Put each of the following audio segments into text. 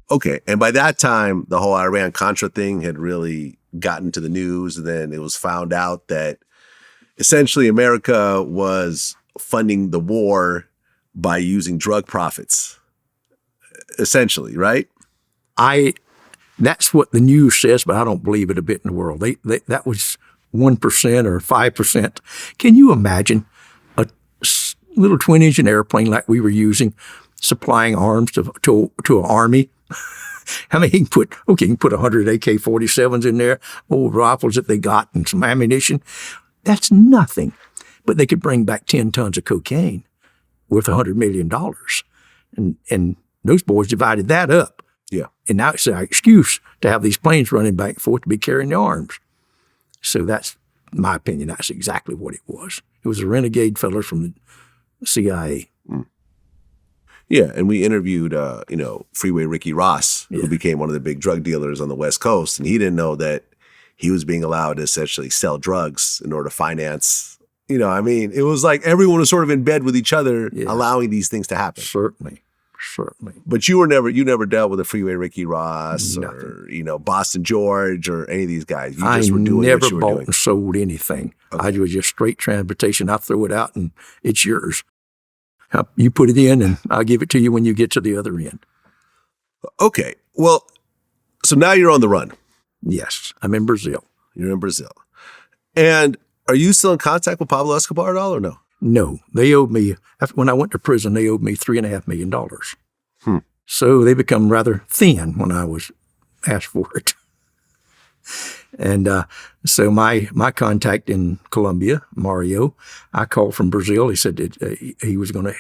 Okay. And by that time, the whole Iran-Contra thing had really gotten to the news. And then it was found out that essentially America was funding the war by using drug profits, essentially, right? That's what the news says, but I don't believe it a bit in the world. That was 1% or 5%. Can you imagine a little twin-engine airplane like we were using, supplying arms to an army? I mean, he can put 100 AK-47s in there, old rifles that they got, and some ammunition. That's nothing. But they could bring back 10 tons of cocaine worth $100 million. And those boys divided that up. Yeah. And now it's our excuse to have these planes running back and forth to be carrying the arms. So that's, in my opinion, that's exactly what it was. It was a renegade fellow from the CIA. Yeah, and we interviewed, Freeway Ricky Ross, who became one of the big drug dealers on the West Coast, and he didn't know that he was being allowed to essentially sell drugs in order to finance. It was like everyone was sort of in bed with each other, allowing these things to happen. Certainly. But you never dealt with a Freeway Ricky Ross or, Boston George or any of these guys. You just were doing what you were doing. I never bought and sold anything. Okay. I was just straight transportation. I throw it out and it's yours. You put it in and I'll give it to you when you get to the other end. Okay. Well, so now you're on the run. Yes. I'm in Brazil. You're in Brazil. And are you still in contact with Pablo Escobar at all or no? No. They owed me, when I went to prison, they owed me $3.5 million. So they become rather thin when I was asked for it. And so my contact in Colombia, Mario, I called from Brazil. He said that he was going to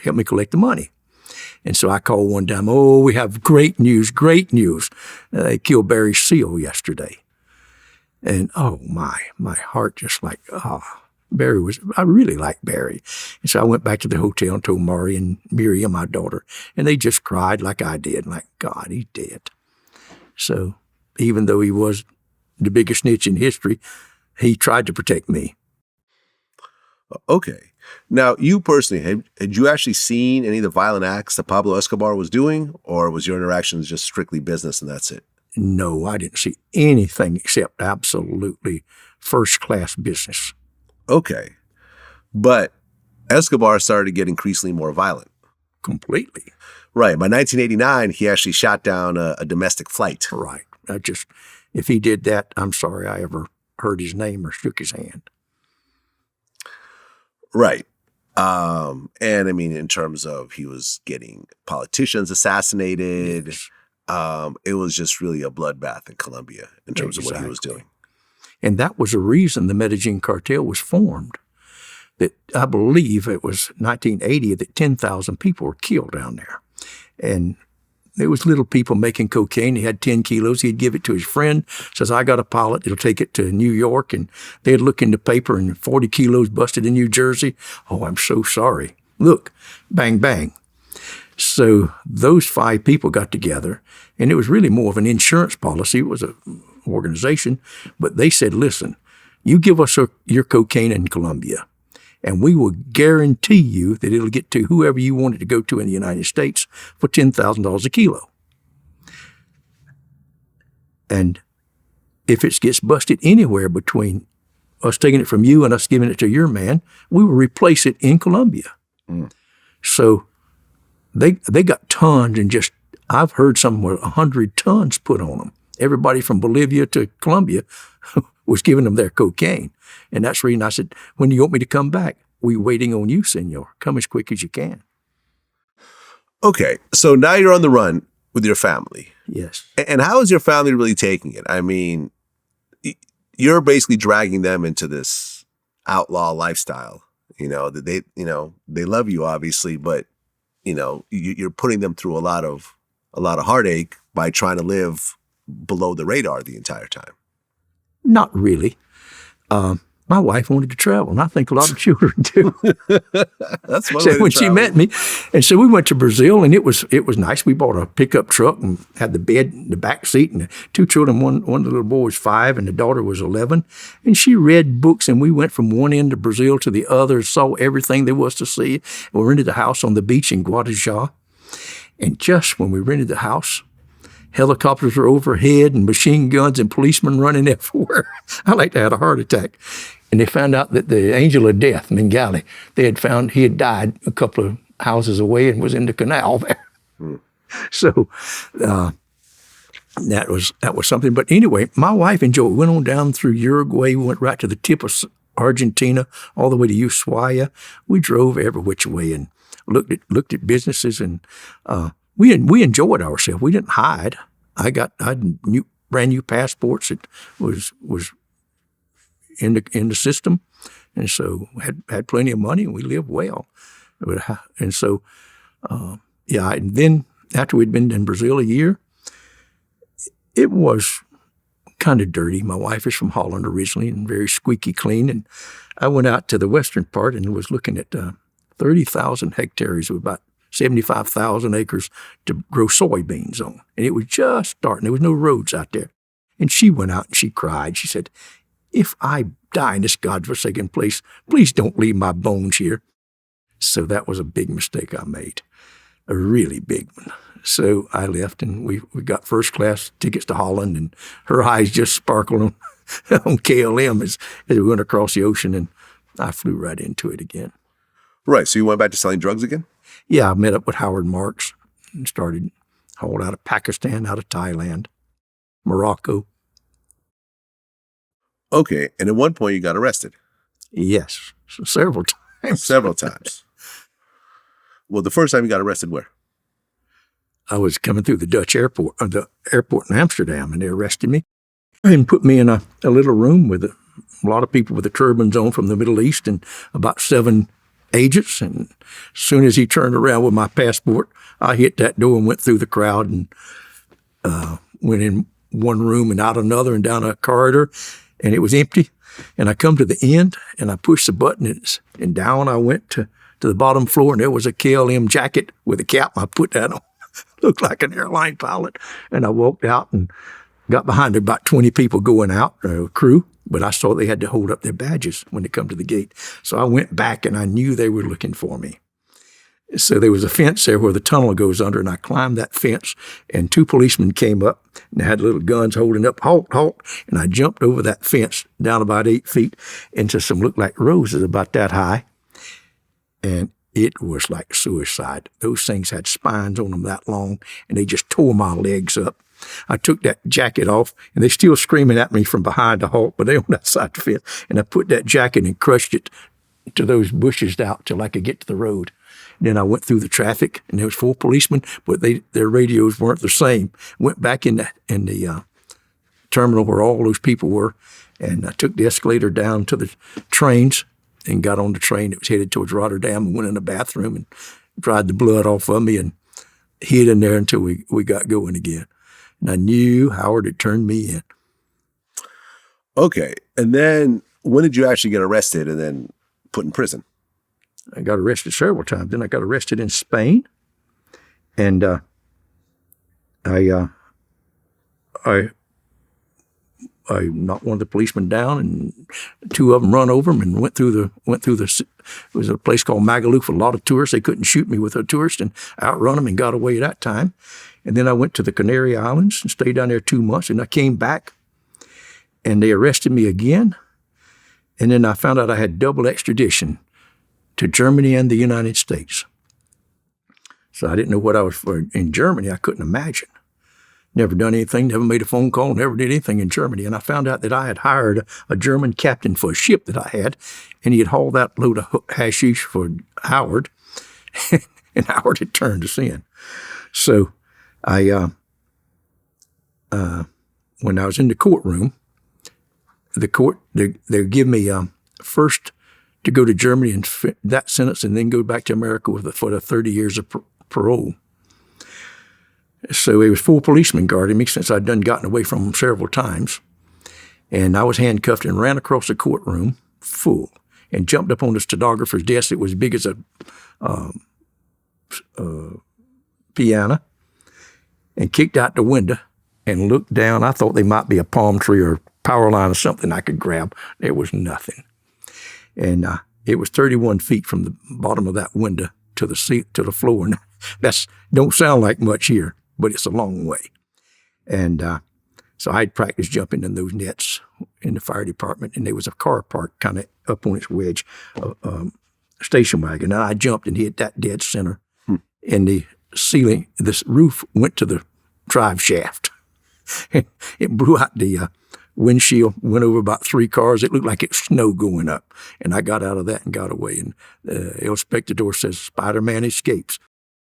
help me collect the money. And so I called one time, we have great news. They killed Barry Seal yesterday. And my heart just like, I really like Barry. And so I went back to the hotel and told Mari and Miriam, my daughter, and they just cried like I did, like, God, he's dead. So even though he was the biggest snitch in history, he tried to protect me. Okay. Now, you personally, had you actually seen any of the violent acts that Pablo Escobar was doing, or was your interactions just strictly business and that's it? No, I didn't see anything except absolutely first-class business. Okay. But Escobar started to get increasingly more violent. Completely. Right. By 1989, he actually shot down a domestic flight. Right. If he did that, I'm sorry I ever heard his name or shook his hand. Right. And I mean, in terms of he was getting politicians assassinated, yes. It was just really a bloodbath in Colombia in terms of what he was doing. And that was the reason the Medellín Cartel was formed. That I believe it was 1980 that 10,000 people were killed down there. And there was little people making cocaine. He had 10 kilos. He'd give it to his friend. Says, I got a pilot. It'll take it to New York. And they'd look in the paper and 40 kilos busted in New Jersey. Oh, I'm so sorry. Look, bang, bang. So those 5 people got together, and it was really more of an insurance policy. It was an organization. But they said, listen, you give us your cocaine in Colombia, and we will guarantee you that it'll get to whoever you want it to go to in the United States for $10,000 a kilo. And if it gets busted anywhere between us taking it from you and us giving it to your man, we will replace it in Colombia. So they got tons, and just, I've heard somewhere 100 tons put on them. Everybody from Bolivia to Colombia was giving them their cocaine. And that's the reason I said, when do you want me to come back? We're waiting on you, senor. Come as quick as you can. Okay, so now you're on the run with your family. Yes. And how is your family really taking it? I mean, you're basically dragging them into this outlaw lifestyle. That they love you, obviously, but you're putting them through a lot of heartache by trying to live below the radar the entire time. Not really. My wife wanted to travel, and I think a lot of children do. That's one so way to when travel. She met me, and so we went to Brazil, and it was nice. We bought a pickup truck and had the bed in the back seat, and the 2 children. One of the little boy was 5, and the daughter was 11. And she read books, and we went from one end of Brazil to the other, saw everything there was to see. We rented a house on the beach in Guarujá, And just when we rented the house, helicopters were overhead and machine guns and policemen running everywhere. I like to have a heart attack. And they found out that the angel of death, Mengali, they had found he had died a couple of houses away and was in the canal there. So that was something. But anyway, my wife and Joe went on down through Uruguay, went right to the tip of Argentina, all the way to Ushuaia. We drove every which way and looked at businesses, and we enjoyed ourselves. We didn't hide. I had brand new passports that was in the system, and so had plenty of money, and we lived well. And so, and then after we'd been in Brazil a year, it was kind of dirty. My wife is from Holland originally and very squeaky clean, and I went out to the western part and was looking at 30,000 hectares with about 75,000 acres to grow soybeans on. And it was just starting. There was no roads out there. And she went out and she cried. She said, "If I die in this godforsaken place, please don't leave my bones here." So that was a big mistake I made, a really big one. So I left, and we got first-class tickets to Holland, and her eyes just sparkled on KLM as we went across the ocean, and I flew right into it again. Right. So you went back to selling drugs again? Yeah, I met up with Howard Marks and started hauled out of Pakistan, out of Thailand, Morocco. Okay. And at one point you got arrested? Yes, several times. Several times. Well, the first time you got arrested where? I was coming through the Dutch airport, the airport in Amsterdam, and they arrested me and put me in a little room with a lot of people with the turbans on from the Middle East and about 7 agents. And as soon as he turned around with my passport, I hit that door and went through the crowd and went in one room and out another and down a corridor, and it was empty. And I come to the end, and I pushed the button, and down I went to the bottom floor, and there was a KLM jacket with a cap. I put that on. Looked like an airline pilot. And I walked out and got behind about 20 people going out, crew. But I saw they had to hold up their badges when they come to the gate. So I went back, and I knew they were looking for me. So there was a fence there where the tunnel goes under, and I climbed that fence, and 2 policemen came up, and they had little guns holding up, "Halt, halt." And I jumped over that fence down about 8 feet into some looked like roses about that high. And it was like suicide. Those things had spines on them that long, and they just tore my legs up. I took that jacket off, and they're still screaming at me from behind to halt, but they on that side of the fence. And I put that jacket and crushed it to those bushes out till I could get to the road. And then I went through the traffic, and there was 4 policemen, but their radios weren't the same. Went back in the terminal where all those people were, and I took the escalator down to the trains and got on the train that was headed towards Rotterdam and went in the bathroom and dried the blood off of me and hid in there until we got going again. And I knew Howard had turned me in. Okay. And then when did you actually get arrested and then put in prison? I got arrested several times. Then I got arrested in Spain. And I knocked one of the policemen down, and 2 of them run over him and went through the. It was a place called Magaluf with a lot of tourists. They couldn't shoot me with a tourist, and outrun them and got away that time. And then I went to the Canary Islands and stayed down there 2 months, and I came back, and they arrested me again. And then I found out I had double extradition to Germany and the United States. So I didn't know what I was for in Germany. I couldn't imagine. Never done anything, never made a phone call, never did anything in Germany. And I found out that I had hired a German captain for a ship that I had, and he had hauled that load of hashish for Howard, and Howard had turned us in. So when I was in the courtroom, they give me first to go to Germany and fit that sentence, and then go back to America for the 30 years of parole. So there was 4 policemen guarding me since I'd gotten away from them several times. And I was handcuffed and ran across the courtroom full and jumped up on the stenographer's desk. It was as big as a piano, and kicked out the window and looked down. I thought they might be a palm tree or power line or something I could grab. There was nothing. And it was 31 feet from the bottom of that window to the seat to the floor. And that's don't sound like much here, but it's a long way. And so I'd practiced jumping in those nets in the fire department, and there was a car parked kind of up on its wedge, a station wagon. And I jumped and hit that dead center. And the ceiling, this roof went to the drive shaft. It blew out the windshield, went over about 3 cars. It looked like it was snow going up. And I got out of that and got away. And El Spectador says, Spider-Man escapes.